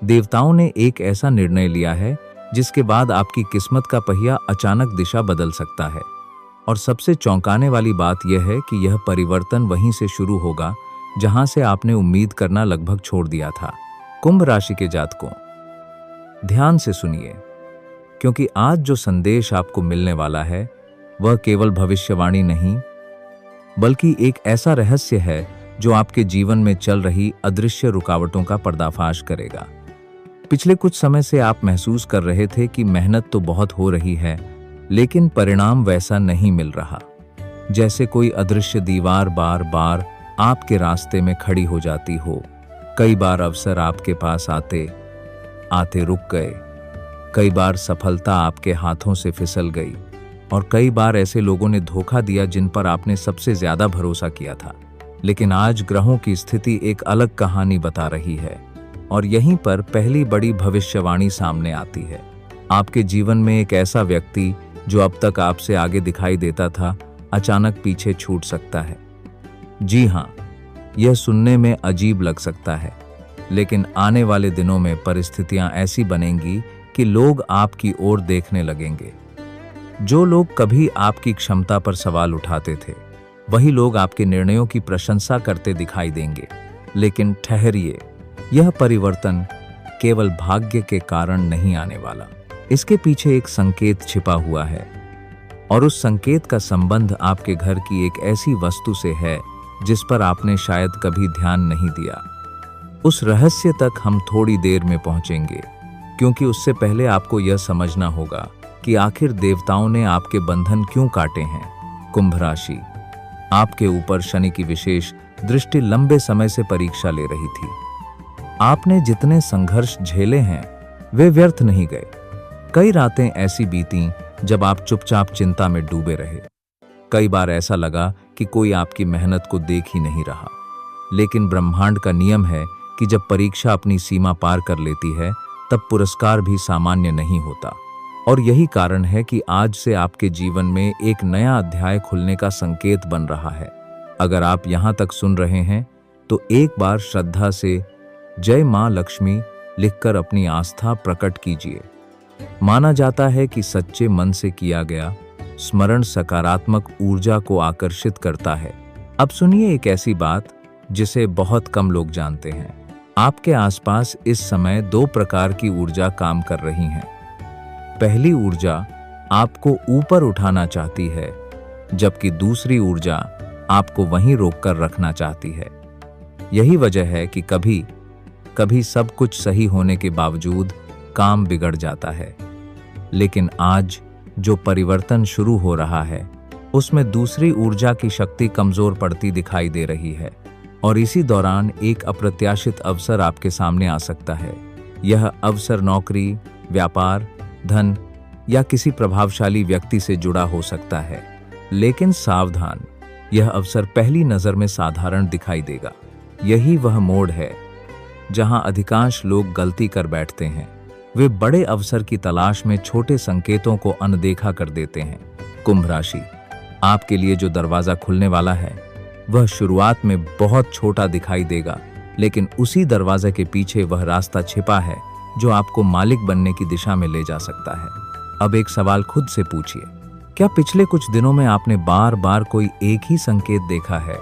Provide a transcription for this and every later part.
देवताओं ने एक ऐसा निर्णय लिया है जिसके बाद आपकी किस्मत का पहिया अचानक दिशा बदल सकता है। और सबसे चौंकाने वाली बात यह है कि यह परिवर्तन वहीं से शुरू होगा जहां से आपने उम्मीद करना लगभग छोड़ दिया था। कुंभ राशि के जातकों, ध्यान से सुनिए, क्योंकि आज जो संदेश आपको मिलने वाला है वह केवल भविष्यवाणी नहीं, बल्कि एक ऐसा रहस्य है जो आपके जीवन में चल रही अदृश्य रुकावटों का पर्दाफाश करेगा। पिछले कुछ समय से आप महसूस कर रहे थे कि मेहनत तो बहुत हो रही है, लेकिन परिणाम वैसा नहीं मिल रहा। जैसे कोई अदृश्य दीवार बार बार आपके रास्ते में खड़ी हो जाती हो। कई बार अवसर आपके पास आते आते रुक गए, कई बार सफलता आपके हाथों से फिसल गई, और कई बार ऐसे लोगों ने धोखा दिया जिन पर आपने सबसे ज्यादा भरोसा किया था। लेकिन आज ग्रहों की स्थिति एक अलग कहानी बता रही है, और यहीं पर पहली बड़ी भविष्यवाणी सामने आती है। आपके जीवन में एक ऐसा व्यक्ति जो अब तक आपसे आगे दिखाई देता था, अचानक पीछे छूट सकता है। जी हाँ, यह सुनने में अजीब लग सकता है, लेकिन आने वाले दिनों में परिस्थितियां ऐसी बनेंगी कि लोग आपकी ओर देखने लगेंगे। जो लोग कभी आपकी क्षमता पर सवाल उठाते थे, वही लोग आपके निर्णयों की प्रशंसा करते दिखाई देंगे। लेकिन ठहरिए, यह परिवर्तन केवल भाग्य के कारण नहीं आने वाला। इसके पीछे एक संकेत छिपा हुआ है, और उस संकेत का संबंध आपके घर की एक ऐसी वस्तु से है जिस पर आपने शायद कभी ध्यान नहीं दिया। उस रहस्य तक हम थोड़ी देर में पहुंचेंगे, क्योंकि उससे पहले आपको यह समझना होगा कि आखिर देवताओं ने आपके बंधन क्यों काटे हैं। कुंभ राशि, आपके ऊपर शनि की विशेष दृष्टि लंबे समय से परीक्षा ले रही थी। आपने जितने संघर्ष झेले हैं वे व्यर्थ नहीं गए। कई रातें ऐसी बीतीं जब आप चुपचाप चिंता में डूबे रहे। कई बार ऐसा लगा कि कोई आपकी मेहनत को देख ही नहीं रहा। लेकिन ब्रह्मांड का नियम है कि जब परीक्षा अपनी सीमा पार कर लेती है, तब पुरस्कार भी सामान्य नहीं होता। और यही कारण है कि आज से आपके जीवन में एक नया अध्याय खुलने का संकेत बन रहा है। अगर आप यहाँ तक सुन रहे हैं तो एक बार श्रद्धा से जय मां लक्ष्मी लिखकर अपनी आस्था प्रकट कीजिए। माना जाता है कि सच्चे मन से किया गया स्मरण सकारात्मक ऊर्जा को आकर्षित करता है। अब सुनिए एक ऐसी बात जिसे बहुत कम लोग जानते हैं। आपके आसपास इस समय दो प्रकार की ऊर्जा काम कर रही हैं। पहली ऊर्जा आपको ऊपर उठाना चाहती है, जबकि दूसरी ऊर्जा आपको वहीं रोककर रखना चाहती है। यही वजह है कि कभी कभी सब कुछ सही होने के बावजूद काम बिगड़ जाता है। लेकिन आज जो परिवर्तन शुरू हो रहा है, उसमें दूसरी ऊर्जा की शक्ति कमजोर पड़ती दिखाई दे रही है, और इसी दौरान एक अप्रत्याशित अवसर आपके सामने आ सकता है। यह अवसर नौकरी, व्यापार, धन या किसी प्रभावशाली व्यक्ति से जुड़ा हो सकता है। लेकिन सावधान, यह अवसर पहली नजर में साधारण दिखाई देगा। यही वह मोड़ है जहां अधिकांश लोग गलती कर बैठते हैं। वे बड़े अवसर की तलाश में छोटे संकेतों को अनदेखा कर देते हैं। कुंभ राशि, आपके लिए जो दरवाजा खुलने वाला है वह शुरुआत में बहुत छोटा दिखाई देगा, लेकिन उसी दरवाजे के पीछे वह रास्ता छिपा है जो आपको मालिक बनने की दिशा में ले जा सकता है। अब एक सवाल खुद से पूछिए, क्या पिछले कुछ दिनों में आपने बार बार कोई एक ही संकेत देखा है?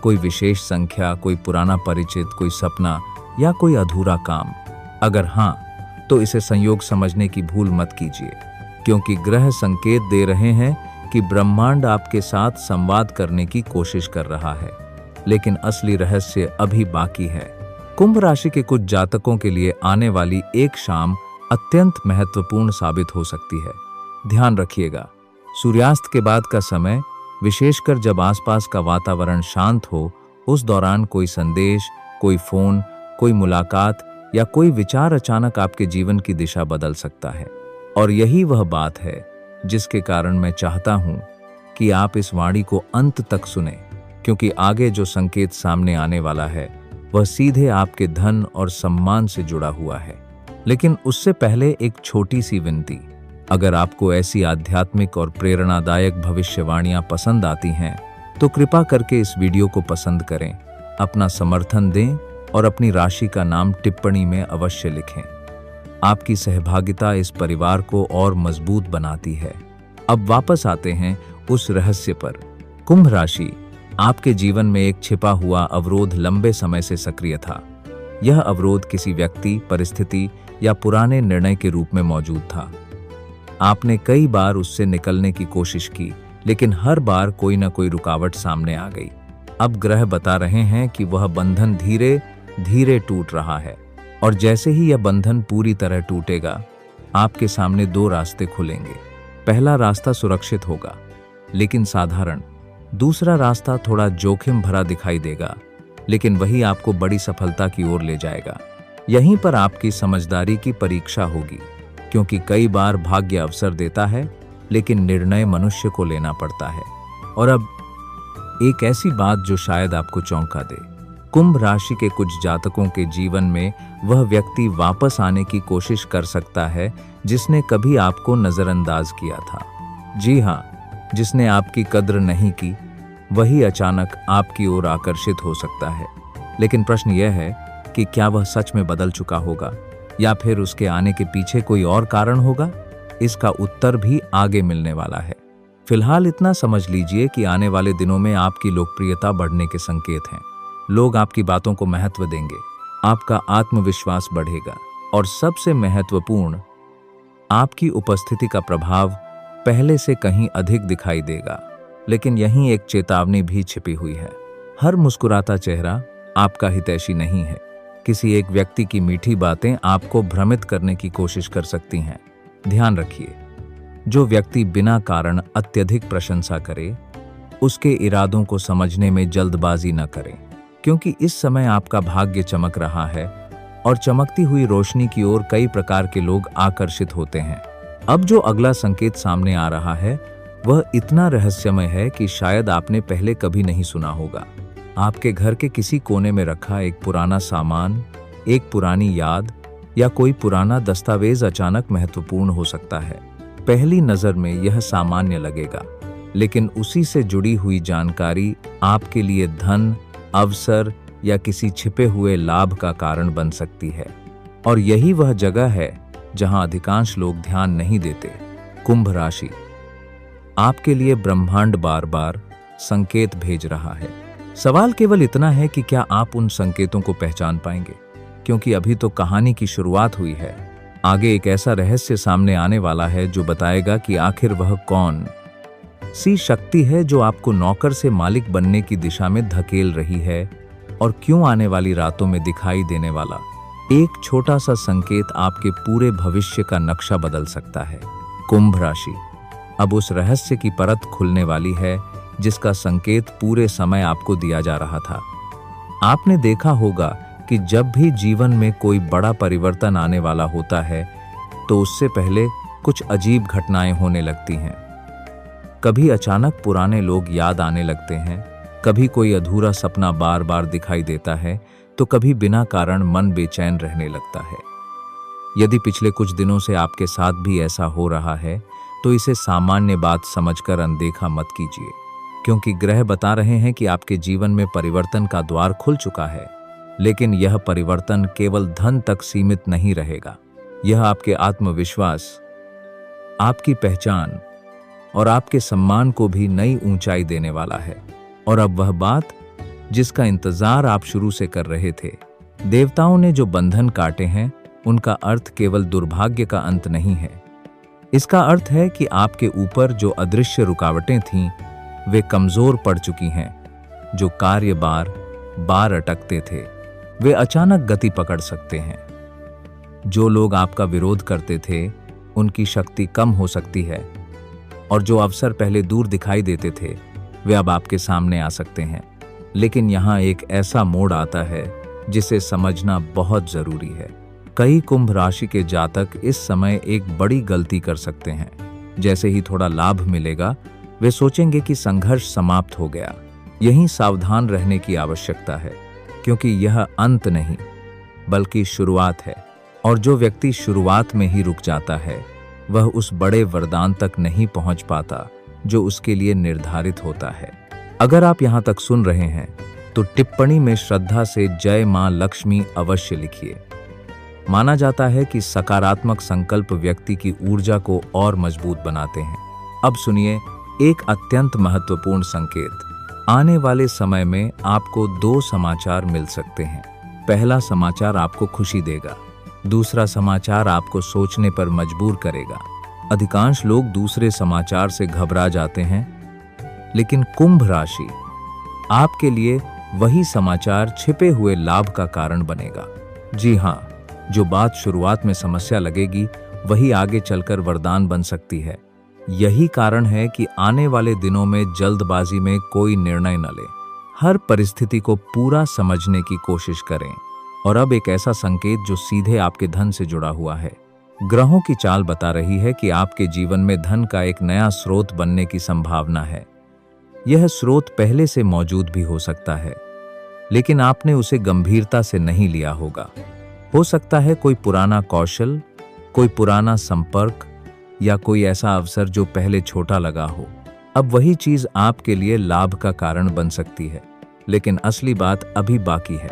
कोई विशेष संख्या, कोई पुराना परिचित, कोई सपना या कोई अधूरा काम? अगर हाँ, तो इसे संयोग समझने की भूल मत कीजिए, क्योंकि ग्रह संकेत दे रहे हैं कि ब्रह्मांड आपके साथ संवाद करने की कोशिश कर रहा है। लेकिन असली रहस्य अभी बाकी है। कुंभ राशि के कुछ जातकों के लिए आने वाली एक शाम अत्यंत महत्वपूर्ण साबित हो सकती है। ध्यान रखिएगा, सूर्यास्त के बाद का समय, विशेषकर जब आसपास का वातावरण शांत हो, उस दौरान कोई संदेश, कोई फोन, कोई मुलाकात या कोई विचार अचानक आपके जीवन की दिशा बदल सकता है। और यही वह बात है जिसके कारण मैं चाहता हूं कि आप इस वाणी को अंत तक सुने, क्योंकि आगे जो संकेत सामने आने वाला है वह सीधे आपके धन और सम्मान से जुड़ा हुआ है। लेकिन उससे पहले एक छोटी सी विनती, अगर आपको ऐसी आध्यात्मिक और प्रेरणादायक भविष्यवाणियां पसंद आती हैं तो कृपा करके इस वीडियो को पसंद करें, अपना समर्थन दें और अपनी राशि का नाम टिप्पणी में अवश्य लिखें। आपकी सहभागिता इस परिवार को और मजबूत बनाती है। अब वापस आते हैं उस रहस्य पर। कुंभ राशि, आपके जीवन में एक छिपा हुआ अवरोध लंबे समय से सक्रिय था। यह अवरोध किसी व्यक्ति, परिस्थिति या पुराने निर्णय के रूप में मौजूद था। आपने कई बार उससे निकलने की कोशिश की, लेकिन हर बार कोई न कोई रुकावट सामने आ गई। अब ग्रह बता रहे हैं कि वह बंधन धीरे धीरे टूट रहा है, और जैसे ही यह बंधन पूरी तरह टूटेगा, आपके सामने दो रास्ते खुलेंगे। पहला रास्ता सुरक्षित होगा, लेकिन साधारण। दूसरा रास्ता थोड़ा जोखिम भरा दिखाई देगा, लेकिन वही आपको बड़ी सफलता की ओर ले जाएगा। यहीं पर आपकी समझदारी की परीक्षा होगी, क्योंकि कई बार भाग्य अवसर देता है, लेकिन निर्णय मनुष्य को लेना पड़ता है। और अब एक ऐसी बात जो शायद आपको चौंका दे। कुंभ राशि के कुछ जातकों के जीवन में वह व्यक्ति वापस आने की कोशिश कर सकता है जिसने कभी आपको नजरअंदाज किया था। जी हाँ, जिसने आपकी कद्र नहीं की, वही अचानक आपकी ओर आकर्षित हो सकता है। लेकिन प्रश्न यह है कि क्या वह सच में बदल चुका होगा, या फिर उसके आने के पीछे कोई और कारण होगा? इसका उत्तर भी आगे मिलने वाला है। फिलहाल इतना समझ लीजिए कि आने वाले दिनों में आपकी लोकप्रियता बढ़ने के संकेत हैं। लोग आपकी बातों को महत्व देंगे, आपका आत्मविश्वास बढ़ेगा, और सबसे महत्वपूर्ण, आपकी उपस्थिति का प्रभाव पहले से कहीं अधिक दिखाई देगा। लेकिन यहीं एक चेतावनी भी छिपी हुई है। हर मुस्कुराता चेहरा आपका हितैषी नहीं है। किसी एक व्यक्ति की मीठी बातें आपको भ्रमित करने की कोशिश कर सकती हैं। ध्यान रखिए, जो व्यक्ति बिना कारण अत्यधिक प्रशंसा करे, उसके इरादों को समझने में जल्दबाजी न करें, क्योंकि इस समय आपका भाग्य चमक रहा है, और चमकती हुई रोशनी की ओर कई प्रकार के लोग आकर्षित होते हैं। अब जो अगला संकेत सामने आ रहा है, वह इतना रहस्यमय है कि शायद आपने पहले कभी नहीं सुना होगा। आपके घर के किसी कोने में रखा एक पुराना सामान, एक पुरानी याद या कोई पुराना दस्तावेज अचानक महत्वपूर्ण हो सकता है। पहली नजर में यह सामान्य लगेगा, लेकिन उसी से जुड़ी हुई जानकारी आपके लिए धन, अवसर या किसी छिपे हुए लाभ का कारण बन सकती है। और यही वह जगह है जहां अधिकांश लोग ध्यान नहीं देते। कुंभ राशि, आपके लिए ब्रह्मांड बार बार संकेत भेज रहा है। सवाल केवल इतना है कि क्या आप उन संकेतों को पहचान पाएंगे, क्योंकि अभी तो कहानी की शुरुआत हुई है। आगे एक ऐसा रहस्य सामने आने वाला है जो बताएगा कि आखिर वह कौन सी शक्ति है जो आपको नौकर से मालिक बनने की दिशा में धकेल रही है, और क्यों आने वाली रातों में दिखाई देने वाला एक छोटा सा संकेत आपके पूरे भविष्य का नक्शा बदल सकता है। कुंभ राशि, अब उस रहस्य की परत खुलने वाली है जिसका संकेत पूरे समय आपको दिया जा रहा था। आपने देखा होगा कि जब भी जीवन में कोई बड़ा परिवर्तन आने वाला होता है, तो उससे पहले कुछ अजीब घटनाएं होने लगती हैं। कभी अचानक पुराने लोग याद आने लगते हैं, कभी कोई अधूरा सपना बार बार दिखाई देता है, तो कभी बिना कारण मन बेचैन रहने लगता है। यदि पिछले कुछ दिनों से आपके साथ भी ऐसा हो रहा है, तो इसे सामान्य बात समझकर अनदेखा मत कीजिए, क्योंकि ग्रह बता रहे हैं कि आपके जीवन में परिवर्तन का द्वार खुल चुका है। लेकिन यह परिवर्तन केवल धन तक सीमित नहीं रहेगा। यह आपके आत्मविश्वास, आपकी पहचान और आपके सम्मान को भी नई ऊंचाई देने वाला है। और अब वह बात जिसका इंतजार आप शुरू से कर रहे थे, देवताओं ने जो बंधन काटे हैं, उनका अर्थ केवल दुर्भाग्य का अंत नहीं है। इसका अर्थ है कि आपके ऊपर जो अदृश्य रुकावटें थीं, वे कमजोर पड़ चुकी हैं। जो कार्य बार बार अटकते थे, वे अचानक गति पकड़ सकते हैं। जो लोग आपका विरोध करते थे, उनकी शक्ति कम हो सकती है, और जो अवसर पहले दूर दिखाई देते थे, वे अब आपके सामने आ सकते हैं। लेकिन यहाँ एक ऐसा मोड़ आता है जिसे समझना बहुत जरूरी है। कई कुंभ राशि के जातक इस समय एक बड़ी गलती कर सकते हैं। जैसे ही थोड़ा लाभ मिलेगा, वे सोचेंगे कि संघर्ष समाप्त हो गया। यहीं सावधान रहने की आवश्यकता है, क्योंकि यह अंत नहीं बल्कि शुरुआत है। और जो व्यक्ति शुरुआत में ही रुक जाता है, वह उस बड़े वरदान तक नहीं पहुंच पाता जो उसके लिए निर्धारित होता है। अगर आप यहां तक सुन रहे हैं, तो तो टिप्पणी में श्रद्धा से जय मां लक्ष्मी अवश्य लिखिए। माना जाता है कि सकारात्मक संकल्प व्यक्ति की ऊर्जा को और मजबूत बनाते हैं। अब सुनिए एक अत्यंत महत्वपूर्ण संकेत। आने वाले समय में आपको 2 समाचार मिल सकते हैं। पहला समाचार आपको खुशी देगा, दूसरा समाचार आपको सोचने पर मजबूर करेगा। अधिकांश लोग दूसरे समाचार से घबरा जाते हैं, लेकिन कुंभ राशि, आपके लिए वही समाचार छिपे हुए लाभ का कारण बनेगा। जी हाँ, जो बात शुरुआत में समस्या लगेगी वही आगे चलकर वरदान बन सकती है। यही कारण है कि आने वाले दिनों में जल्दबाजी में कोई निर्णय न लें। हर परिस्थिति को पूरा समझने की कोशिश करें। और अब एक ऐसा संकेत जो सीधे आपके धन से जुड़ा हुआ है। ग्रहों की चाल बता रही है कि आपके जीवन में धन का एक नया स्रोत बनने की संभावना है। यह स्रोत पहले से मौजूद भी हो सकता है, लेकिन आपने उसे गंभीरता से नहीं लिया होगा। हो सकता है कोई पुराना कौशल, कोई पुराना संपर्क या कोई ऐसा अवसर जो पहले छोटा लगा हो, अब वही चीज आपके लिए लाभ का कारण बन सकती है। लेकिन असली बात अभी बाकी है,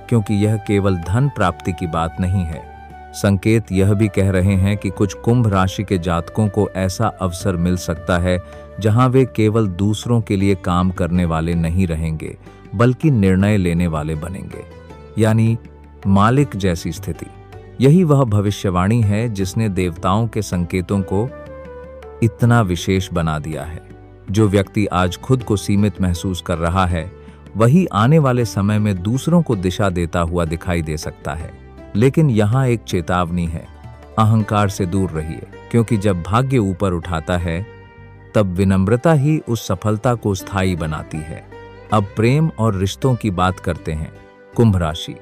क्योंकि यह केवल धन प्राप्ति की बात नहीं है। संकेत यह भी कह रहे हैं कि कुछ कुंभ राशि के जातकों को ऐसा अवसर मिल सकता है जहां वे केवल दूसरों के लिए काम करने वाले नहीं रहेंगे, बल्कि निर्णय लेने वाले बनेंगे, यानी मालिक जैसी स्थिति। यही वह भविष्यवाणी है जिसने देवताओं के संकेतों को इतना विशेष बना दिया है। जो व्यक्ति आज खुद को सीमित महसूस कर रहा है, वही आने वाले समय में दूसरों को दिशा देता हुआ दिखाई दे सकता है। लेकिन यहाँ एक चेतावनी है, अहंकार से दूर रहिए, क्योंकि जब भाग्य ऊपर उठाता है तब विनम्रता ही उस सफलता को स्थायी बनाती है। अब प्रेम और रिश्तों की बात करते हैं। कुंभ राशि,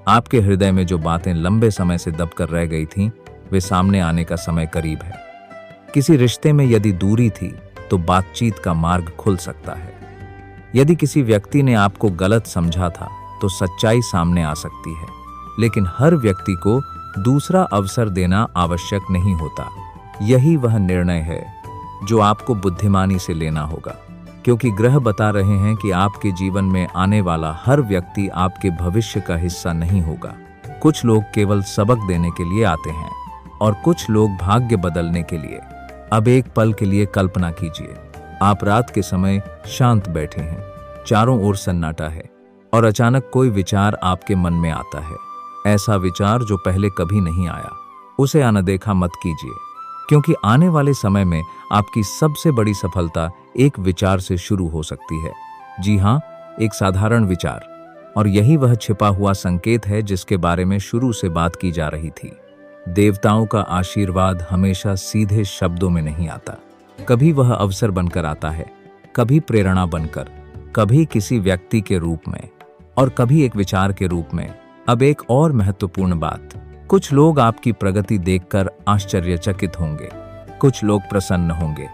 आपके हृदय में जो बातें लंबे समय से दबकर रह गई थीं, वे सामने आने का समय करीब है। किसी रिश्ते में यदि दूरी थी तो बातचीत का मार्ग खुल सकता है। यदि किसी व्यक्ति ने आपको गलत समझा था तो सच्चाई सामने आ सकती है। लेकिन हर व्यक्ति को दूसरा अवसर देना आवश्यक नहीं होता। यही वह निर्णय है जो आपको बुद्धिमानी से लेना होगा, क्योंकि ग्रह बता रहे हैं कि आपके जीवन में आने वाला हर व्यक्ति आपके भविष्य का हिस्सा नहीं होगा। कुछ लोग केवल सबक देने के लिए आते हैं और कुछ लोग भाग्य बदलने के लिए। अब एक पल के लिए कल्पना कीजिए, आप रात के समय शांत बैठे हैं, चारों ओर सन्नाटा है और अचानक कोई विचार आपके मन में आता है। ऐसा विचार जो पहले कभी नहीं आया, उसे अनदेखा मत कीजिए, क्योंकि आने वाले समय में आपकी सबसे बड़ी सफलता एक विचार से शुरू हो सकती है। जी हाँ, एक साधारण विचार। और यही वह छिपा हुआ संकेत है जिसके बारे में शुरू से बात की जा रही थी। देवताओं का आशीर्वाद हमेशा सीधे शब्दों में नहीं आता। कभी वह अवसर बनकर आता है, कभी प्रेरणा बनकर, कभी किसी व्यक्ति के रूप में और कभी एक विचार के रूप में। अब एक और महत्वपूर्ण बात, कुछ लोग आपकी प्रगति देखकर आश्चर्यचकित होंगे, कुछ लोग प्रसन्न होंगे,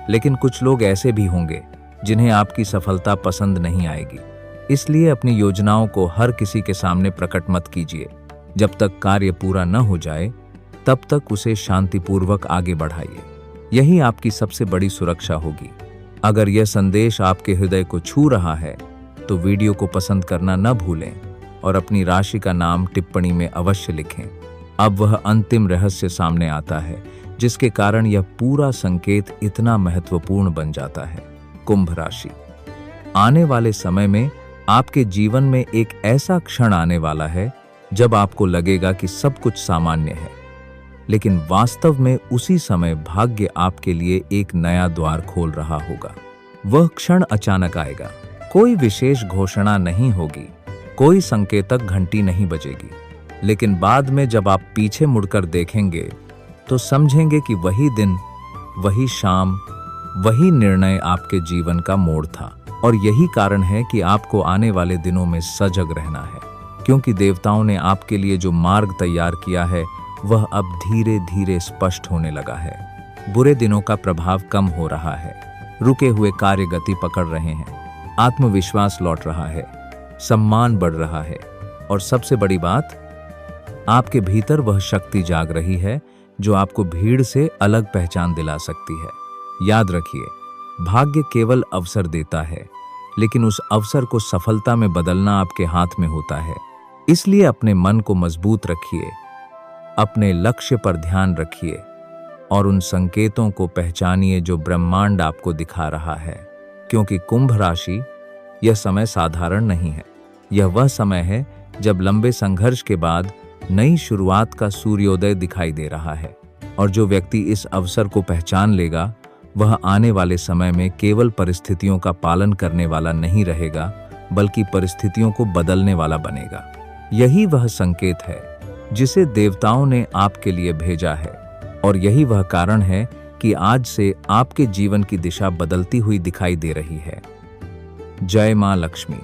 लेकिन कुछ लोग ऐसे भी होंगे जिन्हें आपकी सफलता पसंद नहीं आएगी। इसलिए अपनी योजनाओं को हर किसी के सामने प्रकट मत कीजिए। जब तक कार्य पूरा न हो जाए तब तक उसे शांतिपूर्वक आगे बढ़ाइए। यही आपकी सबसे बड़ी सुरक्षा होगी। अगर यह संदेश आपके हृदय को छू रहा है तो वीडियो को पसंद करना न भूलें और अपनी राशि का नाम टिप्पणी में अवश्य लिखें। अब वह अंतिम रहस्य सामने आता है जिसके कारण यह पूरा संकेत इतना महत्वपूर्ण बन जाता है। कुंभ राशि, आने वाले समय में आपके जीवन में एक ऐसा क्षण आने वाला है जब आपको लगेगा कि सब कुछ सामान्य है, लेकिन वास्तव में उसी समय भाग्य आपके लिए एक नया द्वार खोल रहा होगा। वह क्षण अचानक आएगा, कोई विशेष घोषणा नहीं होगी, कोई संकेतक घंटी नहीं बजेगी, लेकिन बाद में जब आप पीछे मुड़कर देखेंगे तो समझेंगे कि वही दिन, वही शाम, वही निर्णय आपके जीवन का मोड़ था। और यही कारण है कि आपको आने वाले दिनों में सजग रहना है, क्योंकि देवताओं ने आपके लिए जो मार्ग तैयार किया है वह अब धीरे धीरे स्पष्ट होने लगा है। बुरे दिनों का प्रभाव कम हो रहा है, रुके हुए कार्य गति पकड़ रहे हैं, आत्मविश्वास लौट रहा है, सम्मान बढ़ रहा है और सबसे बड़ी बात, आपके भीतर वह शक्ति जाग रही है जो आपको भीड़ से अलग पहचान दिला सकती है। याद रखिए, भाग्य केवल अवसर देता है, लेकिन उस अवसर को सफलता में बदलना आपके हाथ में होता है। इसलिए अपने मन को मजबूत रखिए, अपने लक्ष्य पर ध्यान रखिए और उन संकेतों को पहचानिए जो ब्रह्मांड आपको दिखा रहा है। क्योंकि कुंभ राशि, यह समय साधारण नहीं है। यह वह समय है जब लंबे संघर्ष के बाद नई शुरुआत का सूर्योदय दिखाई दे रहा है। और जो व्यक्ति इस अवसर को पहचान लेगा, वह आने वाले समय में केवल परिस्थितियों का पालन करने वाला नहीं रहेगा, बल्कि परिस्थितियों को बदलने वाला बनेगा। यही वह संकेत है जिसे देवताओं ने आपके लिए भेजा है, और यही वह कारण है कि आज से आपके जीवन की दिशा बदलती हुई दिखाई दे रही है। जय मां लक्ष्मी।